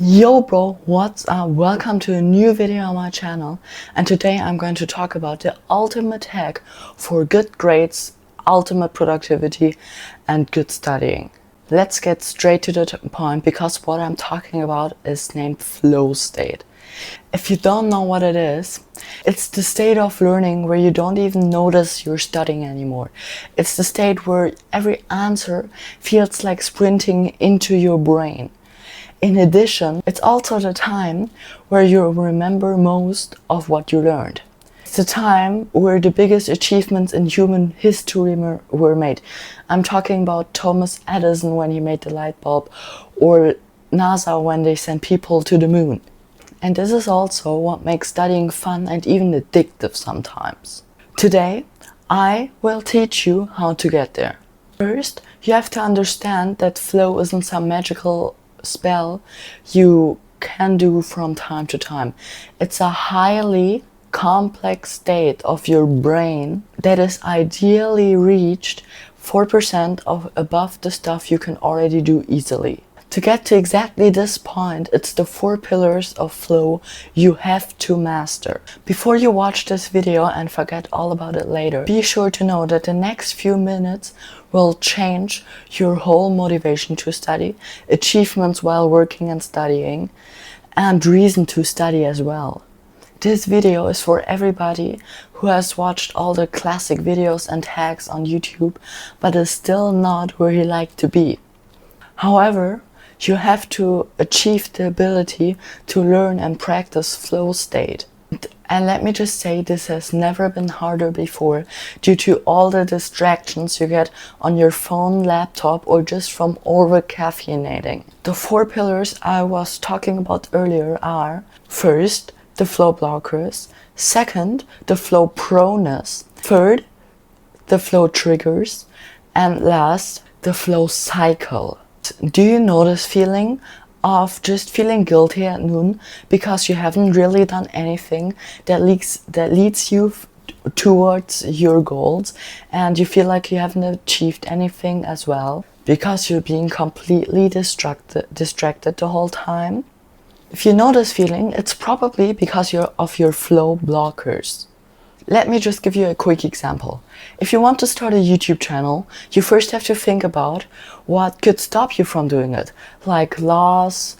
Yo bro, what's up? Welcome to a new video on my channel, and today I'm going to talk about the ultimate hack for good grades, ultimate productivity and good studying. Let's get straight to the point because what I'm talking about is named flow state. If you don't know what it is, it's the state of learning where you don't even notice you're studying anymore. It's the state where every answer feels like sprinting into your brain. In addition, it's also the time where you remember most of what you learned. It's the time where the biggest achievements in human history were made. I'm talking about Thomas Edison when he made the light bulb, or NASA when they sent people to the moon. And this is also what makes studying fun and even addictive sometimes. Today, I will teach you how to get there. First, you have to understand that flow isn't some magical spell you can do from time to time. It's a highly complex state of your brain that is ideally reached 4% of above the stuff you can already do easily. To get to exactly this point, it's the 4 pillars of flow you have to master. Before you watch this video and forget all about it later, be sure to know that the next few minutes will change your whole motivation to study, achievements while working and studying, and reason to study as well. This video is for everybody who has watched all the classic videos and hacks on YouTube, but is still not where he like to be. However, you have to achieve the ability to learn and practice flow state. And let me just say, this has never been harder before due to all the distractions you get on your phone, laptop, or just from over caffeinating. The 4 pillars I was talking about earlier are: first, the flow blockers; second, the flow proneness; third, the flow triggers; and last, the flow cycle. Do you know this feeling of just feeling guilty at noon because you haven't really done anything that leads you towards your goals, and you feel like you haven't achieved anything as well because you're being completely distracted the whole time? If you know this feeling, it's probably because of your flow blockers. Let me just give you a quick example. If you want to start a YouTube channel, you first have to think about what could stop you from doing it, like loss,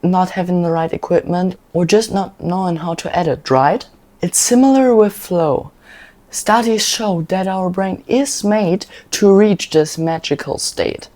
not having the right equipment, or just not knowing how to edit, right? It's similar with flow. Studies show that our brain is made to reach this magical state.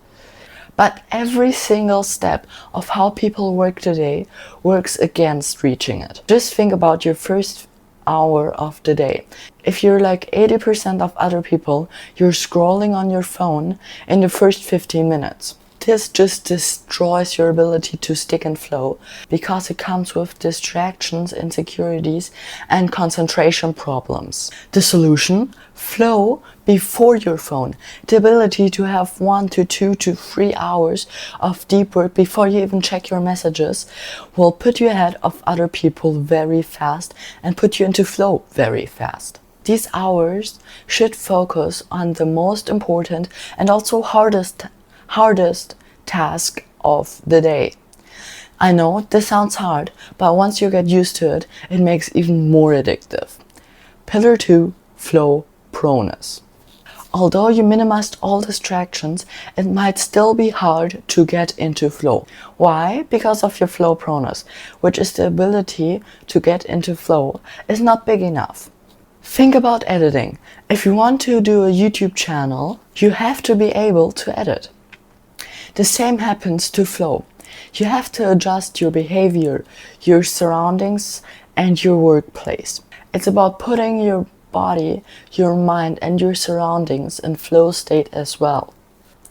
But every single step of how people work today works against reaching it. Just think about your first hour of the day. If you're like 80% of other people, you're scrolling on your phone in the first 15 minutes. This just destroys your ability to stick and flow because it comes with distractions, insecurities, and concentration problems. The solution? Flow before your phone. The ability to have 1 to 2 to 3 hours of deep work before you even check your messages will put you ahead of other people very fast and put you into flow very fast. These hours should focus on the most important and also hardest task of the day. I know this sounds hard, but once you get used to it, it makes it even more addictive. Pillar 2, flow proneness. Although you minimized all distractions, it might still be hard to get into flow. Why? Because of your flow proneness, which is the ability to get into flow, is not big enough. Think about editing. If you want to do a YouTube channel, you have to be able to edit. The same happens to flow. You have to adjust your behavior, your surroundings, and your workplace. It's about putting your body, your mind, and your surroundings in flow state as well.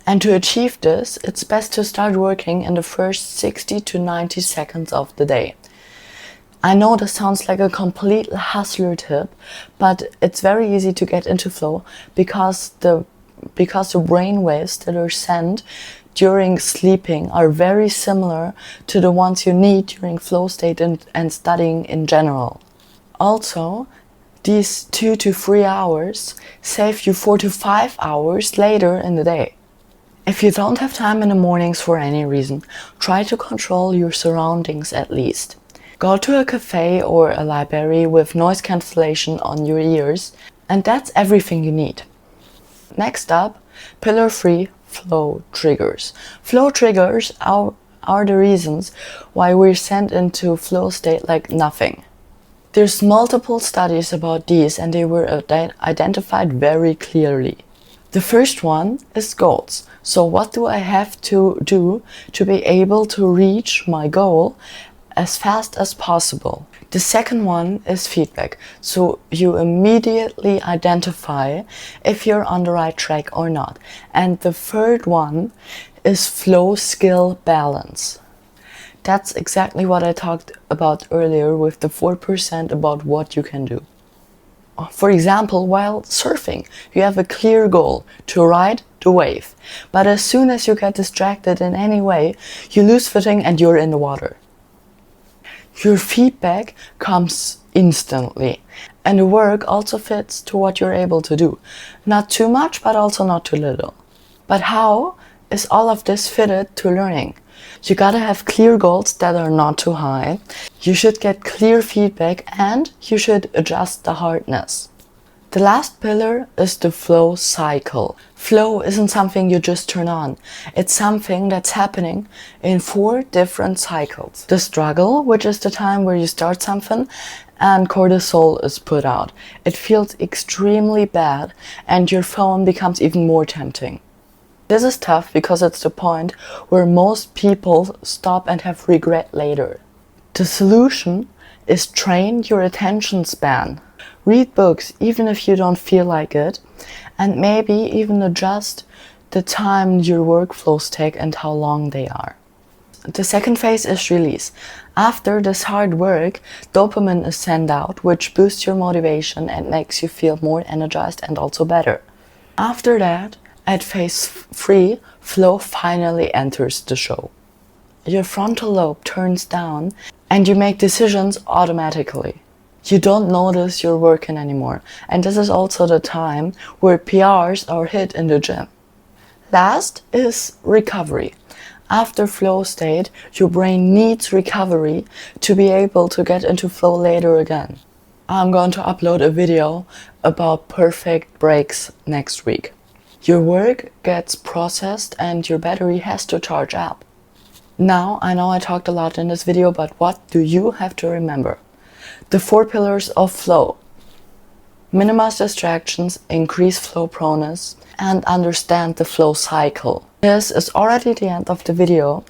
And to achieve this, it's best to start working in the first 60 to 90 seconds of the day. I know this sounds like a complete hustler tip, but it's very easy to get into flow because the brain waves that are sent during sleeping are very similar to the ones you need during flow state and studying in general. Also, these 2 to 3 hours save you 4 to 5 hours later in the day. If you don't have time in the mornings for any reason, try to control your surroundings at least. Go to a cafe or a library with noise cancellation on your ears, and that's everything you need. Next up, pillar 3, flow triggers. Flow triggers are the reasons why we're sent into flow state like nothing. There's multiple studies about these, and they were identified very clearly. The first one is goals. So what do I have to do to be able to reach my goal as fast as possible? The second one is feedback. So you immediately identify if you're on the right track or not. And the third one is flow skill balance. That's exactly what I talked about earlier with the 4% about what you can do. For example, while surfing, you have a clear goal to ride the wave. But as soon as you get distracted in any way, you lose footing and you're in the water. Your feedback comes instantly. And the work also fits to what you're able to do. Not too much, but also not too little. But how is all of this fitted to learning? You gotta have clear goals that are not too high. You should get clear feedback and you should adjust the hardness. The last pillar is the flow cycle. Flow isn't something you just turn on. It's something that's happening in 4 different cycles. The struggle, which is the time where you start something and cortisol is put out. It feels extremely bad and your phone becomes even more tempting. This is tough because it's the point where most people stop and have regret later. The solution is train your attention span. Read books even if you don't feel like it, and maybe even adjust the time your workflows take and how long they are. The second phase is release. After this hard work, dopamine is sent out, which boosts your motivation and makes you feel more energized and also better. After that, at phase 3, flow finally enters the show. Your frontal lobe turns down and you make decisions automatically. You don't notice you're working anymore, and this is also the time where PRs are hit in the gym. Last is recovery. After flow state, your brain needs recovery to be able to get into flow later again. I'm going to upload a video about perfect breaks next week. Your work gets processed and your battery has to charge up. Now, I know I talked a lot in this video, but what do you have to remember? The 4 pillars of flow. Minimize distractions, increase flow proneness, and understand the flow cycle. This is already the end of the video.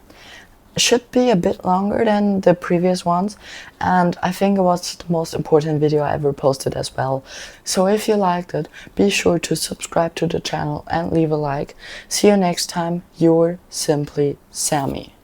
It should be a bit longer than the previous ones, and I think it was the most important video I ever posted as well. So if you liked it, be sure to subscribe to the channel and leave a like. See you next time. You're simply Sammy.